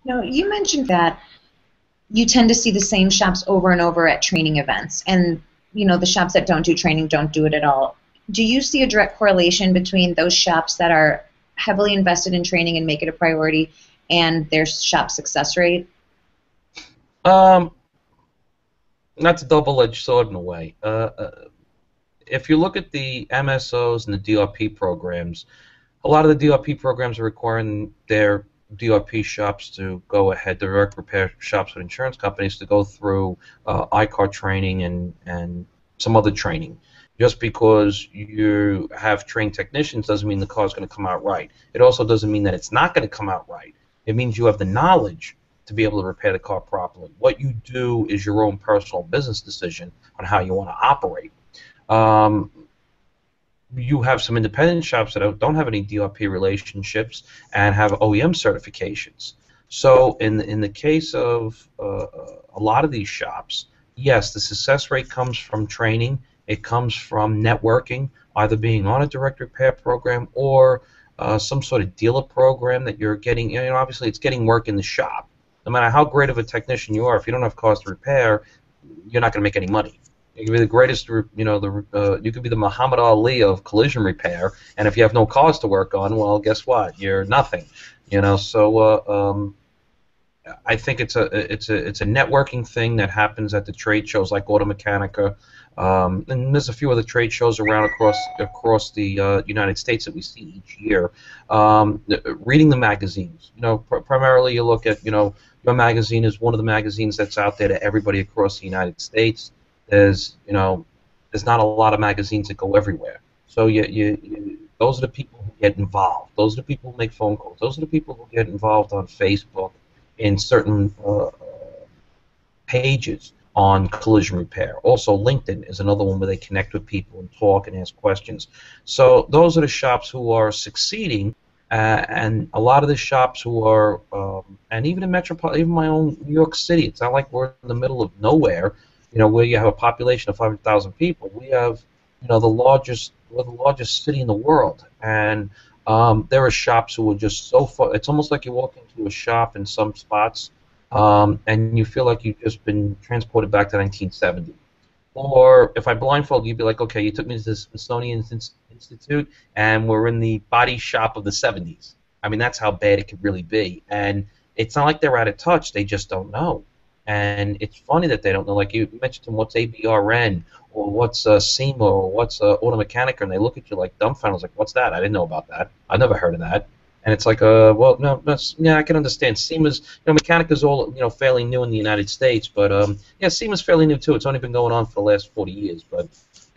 You mentioned that you tend to see the same shops over and over at training events, and the shops that don't do training don't do it at all. Do you see a direct correlation between those shops that are heavily invested in training and make it a priority and their shop success rate? That's a double-edged sword in a way. If you look at the MSOs and the DRP programs, a lot of the DRP programs are requiring their DRP shops to go ahead, direct repair shops with insurance companies, to go through ICAR training and some other training. Just because you have trained technicians doesn't mean the car is going to come out right. It also doesn't mean that it's not going to come out right. It means you have the knowledge to be able to repair the car properly. What you do is your own personal business decision on how you want to operate. You have some independent shops that don't have any DRP relationships and have OEM certifications. So in the case of a lot of these shops, yes, the success rate comes from training. It comes from networking, either being on a direct repair program or some sort of dealer program that you're getting. Obviously it's getting work in the shop. No matter how great of a technician you are, if you don't have cars to repair, you're not going to make any money. You can be the greatest, you could be the Muhammad Ali of collision repair, and if you have no cars to work on, well, guess what? You're nothing. So I think it's a networking thing that happens at the trade shows like Automechanika, and there's a few other trade shows around across the United States that we see each year. Reading the magazines, primarily you look at, your magazine is one of the magazines that's out there to everybody across the United States. There's not a lot of magazines that go everywhere. So those are the people who get involved. Those are the people who make phone calls. Those are the people who get involved on Facebook in certain pages on collision repair. Also, LinkedIn is another one where they connect with people and talk and ask questions. So those are the shops who are succeeding, and a lot of the shops who are, and even in even my own New York City, it's not like we're in the middle of nowhere. Where you have a population of 500,000 people, we have, we're the largest city in the world, and there are shops who are just so far. It's almost like you walk into a shop in some spots, and you feel like you've just been transported back to 1970. Or if I blindfold you, you'd be like, okay, you took me to the Smithsonian Institute, and we're in the body shop of the 70s. I mean, that's how bad it could really be. And it's not like they're out of touch; they just don't know. And it's funny that they don't know. Like you mentioned to them, what's ABRN, or what's SEMA, or what's Automechanika, and they look at you like dumbfounded, like, what's that? I didn't know about that. I've never heard of that. And it's like, well, no, yeah, I can understand. SEMA's, Mechanica's all, fairly new in the United States, but yeah, SEMA's fairly new too. It's only been going on for the last 40 years, but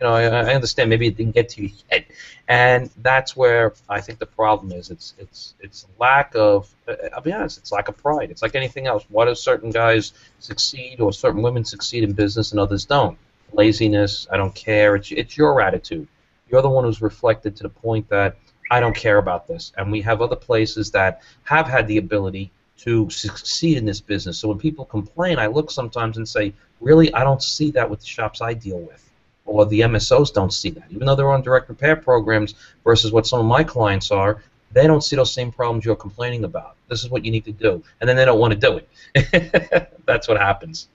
I understand. Maybe it didn't get to you yet, and that's where I think the problem is. It's lack of. I'll be honest. It's lack of pride. It's like anything else. Why do certain guys succeed or certain women succeed in business and others don't? Laziness. I don't care. It's your attitude. You're the one who's reflected to the point that I don't care about this. And we have other places that have had the ability to succeed in this business. So when people complain, I look sometimes and say, really, I don't see that with the shops I deal with. Or the MSOs don't see that. Even though they're on direct repair programs versus what some of my clients are, they don't see those same problems you're complaining about. This is what you need to do. And then they don't want to do it. That's what happens.